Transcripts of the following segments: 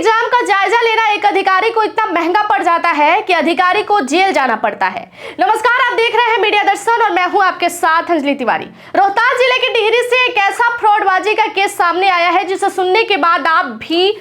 Exam का जायजा लेना एक अधिकारी को इतना महंगा पड़ जाता है कि अधिकारी को जेल जाना पड़ता है। नमस्कार, आप देख रहे हैं मीडिया दर्शन और मैं हूं आपके साथ अंजलि तिवारी। रोहतास जिले के टिहरी से एक ऐसा फ्रॉडबाजी का केस सामने आया है जिसे सुनने के बाद आप भी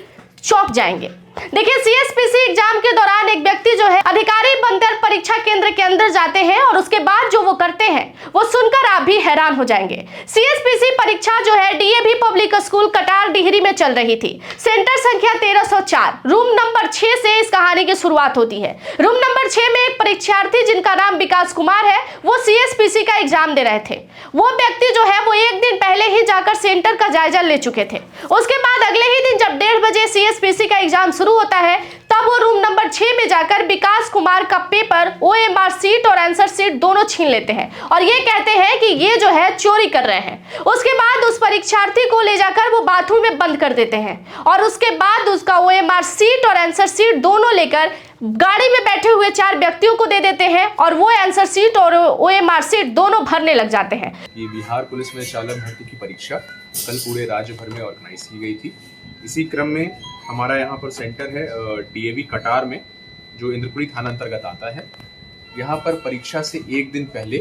चौंक जाएंगे। देखिए, सीएसपीसी एग्जाम के दौरान एक व्यक्ति जो है अधिकारी बनकर परीक्षा केंद्र के अंदर जाते हैं और उसके बाद जो वो करते हैं वो सुनकर आप भी हैरान हो जाएंगे। सीएसपीसी परीक्षा जो है डीएवी पब्लिक स्कूल कटार डिहरी में चल रही थी। सेंटर संख्या 1304 रूम नंबर 6 से इस कहानी की शुरुआत होती है। रूम नंबर 6 में एक परीक्षार्थी जिनका नाम विकास कुमार है, वो सीएसपीसी का एग्जाम दे रहे थे। वो व्यक्ति जो है वो एक दिन पहले ही जाकर सेंटर का जायजा ले चुके थे। उसके बाद अगले ही दिन जब 1:30 बजे सीएसपीसी का एग्जाम शुरू होता है तब वो रूम नंबर 6 में जाकर विकास कुमार का पेपर, ओएमआर सीट और आंसर सीट दोनों छीन लेते हैं और ये कहते हैं कि ये जो है चोरी कर रहे हैं। उसके बाद उस परीक्षार्थी को ले जाकर वो बाथरूम में बंद कर देते हैं और उसके बाद उसका ओएमआर सीट और आंसर सीट दोनों लेकर गाड़ी में बैठे हुए 4 व्यक्तियों को दे देते हैं और वो आंसर सीट और ओएमआर सीट दोनों भरने लग जाते हैं। ये बिहार पुलिस में चालक भर्ती की परीक्षा कल पूरे राज्य भर में ऑर्गेनाइज की गई थी। इसी क्रम में हमारा यहाँ पर सेंटर है डीएवी कटार में, जो इंद्रपुरी थाना अंतर्गत आता है। यहाँ पर परीक्षा से एक दिन पहले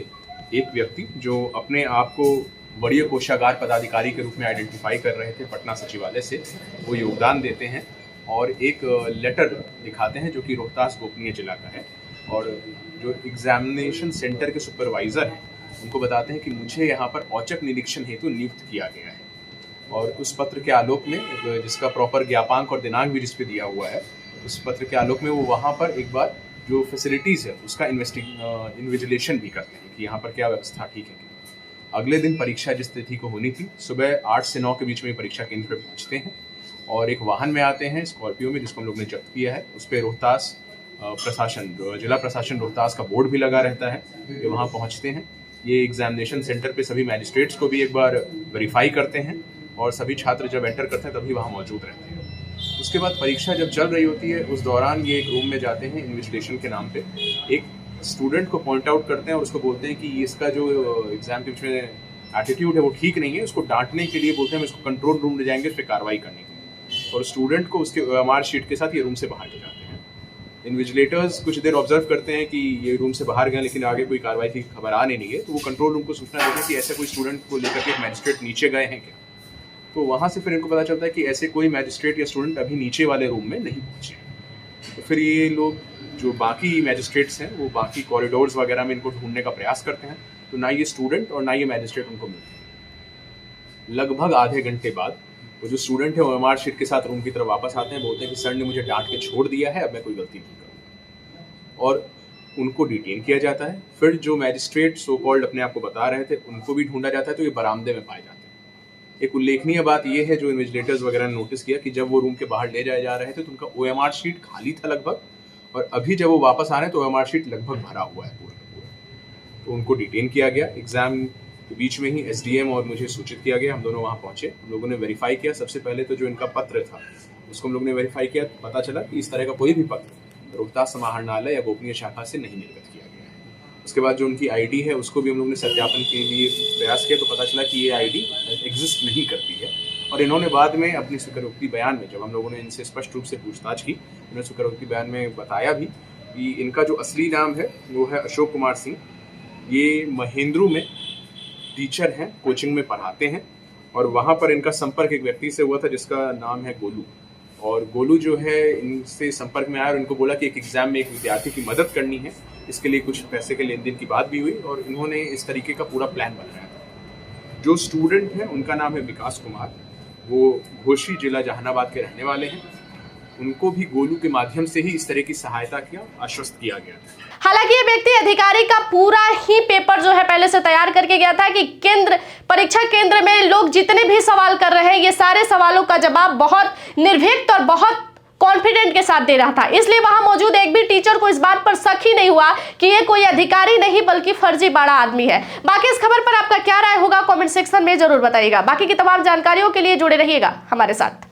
एक व्यक्ति जो अपने आप को वरीय कोषागार पदाधिकारी के रूप में आइडेंटिफाई कर रहे थे पटना सचिवालय से, वो योगदान देते हैं और एक लेटर दिखाते हैं जो कि रोहतास गोपनीय जिला का है। और जो एग्जामिनेशन सेंटर के सुपरवाइजर हैं उनको बताते हैं कि मुझे यहाँ पर औचक निरीक्षण हेतु नियुक्त किया गया है। और उस पत्र के आलोक में, जिसका प्रॉपर ज्ञापांक और दिनांक भी जिस पे दिया हुआ है, उस पत्र के आलोक में वो वहाँ पर एक बार जो फैसिलिटीज़ है उसका इन्विजिलेशन भी करते हैं कि यहाँ पर क्या व्यवस्था ठीक है। अगले दिन परीक्षा जिस तिथि को होनी थी, सुबह 8 से 9 के बीच में परीक्षा केंद्र पर पहुँचते हैं और एक वाहन में आते हैं, स्कॉर्पियो में, जिसको हम लोग ने जब्त किया है। उस पर रोहतास प्रशासन, जिला प्रशासन रोहतास का बोर्ड भी लगा रहता है। ये वहाँ पहुँचते हैं, ये एग्जामिनेशन सेंटर पे सभी मैजिस्ट्रेट्स को भी एक बार वेरीफाई करते हैं और सभी छात्र जब एंटर करते हैं तभी वहाँ मौजूद रहते हैं। उसके बाद परीक्षा जब चल रही होती है उस दौरान ये एक रूम में जाते हैं, इन्वेस्टिगेशन के नाम पे एक स्टूडेंट को पॉइंट आउट करते हैं और उसको बोलते हैं कि इसका जो एग्जाम के बीच में एटीट्यूड है वो ठीक नहीं है। उसको डांटने के लिए बोलते हैं, हम इसको कंट्रोल रूम ले जाएंगे, उस पर कार्रवाई करने के लिए। और स्टूडेंट को उसके ओएमआर शीट के साथ ये रूम से बाहर ले जाते हैं। इन्विजिलेटर्स कुछ देर ऑब्जर्व करते हैं कि ये रूम से बाहर गए लेकिन आगे कोई कार्रवाई की खबर आ नहीं है, तो वो कंट्रोल रूम को सूचना देते हैं कि ऐसे कोई स्टूडेंट को लेकर के एक मैजिस्ट्रेट नीचे गए हैं क्या। तो वहाँ से फिर इनको पता चलता है कि ऐसे कोई मैजिस्ट्रेट या स्टूडेंट अभी नीचे वाले रूम में नहीं पहुँचे। तो फिर ये लोग जो बाकी मैजिस्ट्रेट्स हैं वो बाकी कॉरिडोर्स वगैरह में इनको ढूंढने का प्रयास करते हैं, तो ना ये स्टूडेंट और ना ये मैजिस्ट्रेट उनको मिलते हैं। लगभग आधे घंटे बाद वो जो स्टूडेंट है ओएमआर शीट के साथ रूम की तरफ वापस आते हैं, बोलते हैं कि सर ने मुझे डांट के छोड़ दिया है, अब मैं कोई गलती नहीं करूँगा, और उनको डिटेन किया जाता है। फिर जो मैजिस्ट्रेट सो कॉल्ड अपने आप को बता रहे थे उनको भी ढूंढा जाता है, तो ये बरामदे में पाए जाते हैं। एक उल्लेखनीय बात यह है जो इन्वेस्टिगेटर्स वगैरह ने नोटिस किया कि जब वो रूम के बाहर ले जाए जा रहे थे तो उनका ओएमआर शीट खाली था लगभग, और अभी जब वो वापस आ रहे हैं तो ओएमआर शीट लगभग भरा हुआ है पूरा का पूरा। तो उनको डिटेन किया गया। एग्जाम के बीच में ही एसडीएम और मुझे सूचित किया गया। हम दोनों वहाँ पहुँचे, हम लोगों ने वेरीफाई किया। सबसे पहले तो जो इनका पत्र था उसको हम लोग ने वेरीफाई किया, पता चला कि इस तरह का कोई भी पत्र रोहतास समाहरणालय या गोपनीय शाखा से नहीं निर्गत किया गया है। उसके बाद जो उनकी आईडी है उसको भी हम लोग ने सत्यापन के लिए प्रयास किया, तो पता चला कि ये आईडी एग्जिस्ट नहीं करती है। और इन्होंने बाद में अपनी स्वीकारोक्ति बयान में, जब हम लोगों ने इनसे स्पष्ट रूप से पूछताछ की, इन्होंने स्वीकारोक्ति बयान में बताया भी कि इनका जो असली नाम है वो है अशोक कुमार सिंह। ये महेंद्रू में टीचर हैं, कोचिंग में पढ़ाते हैं, और वहाँ पर इनका संपर्क एक व्यक्ति से हुआ था जिसका नाम है गोलू। और गोलू जो है इनसे संपर्क में आया और इनको बोला कि एक एग्जाम में एक विद्यार्थी की मदद करनी है, इसके लिए कुछ पैसे के लेन देन की बात भी हुई और इन्होंने इस तरीके का पूरा प्लान बनाया था। जो स्टूडेंट है उनका नाम है विकास कुमार, वो घोसी जिला जहानाबाद के रहने वाले हैं। उनको भी गोलू के माध्यम से ही इस तरह की सहायता किया, आश्वस्त किया गया था। हालांकि ये व्यक्ति अधिकारी का पूरा ही पेपर जो है पहले से तैयार करके गया था कि परीक्षा केंद्र में लोग जितने भी सवाल कर रहे हैं ये सारे सवालों का जवाब बहुत निर्भीक और बहुत कॉन्फिडेंट के साथ दे रहा था। इसलिए वहां मौजूद एक भी टीचर को इस बात पर शक ही नहीं हुआ कि ये कोई अधिकारी नहीं बल्कि फर्जी बाड़ा आदमी है। बाकी इस खबर पर आपका क्या राय होगा कमेंट सेक्शन में जरूर बताइएगा। बाकी की तमाम जानकारियों के लिए जुड़े रहिएगा हमारे साथ।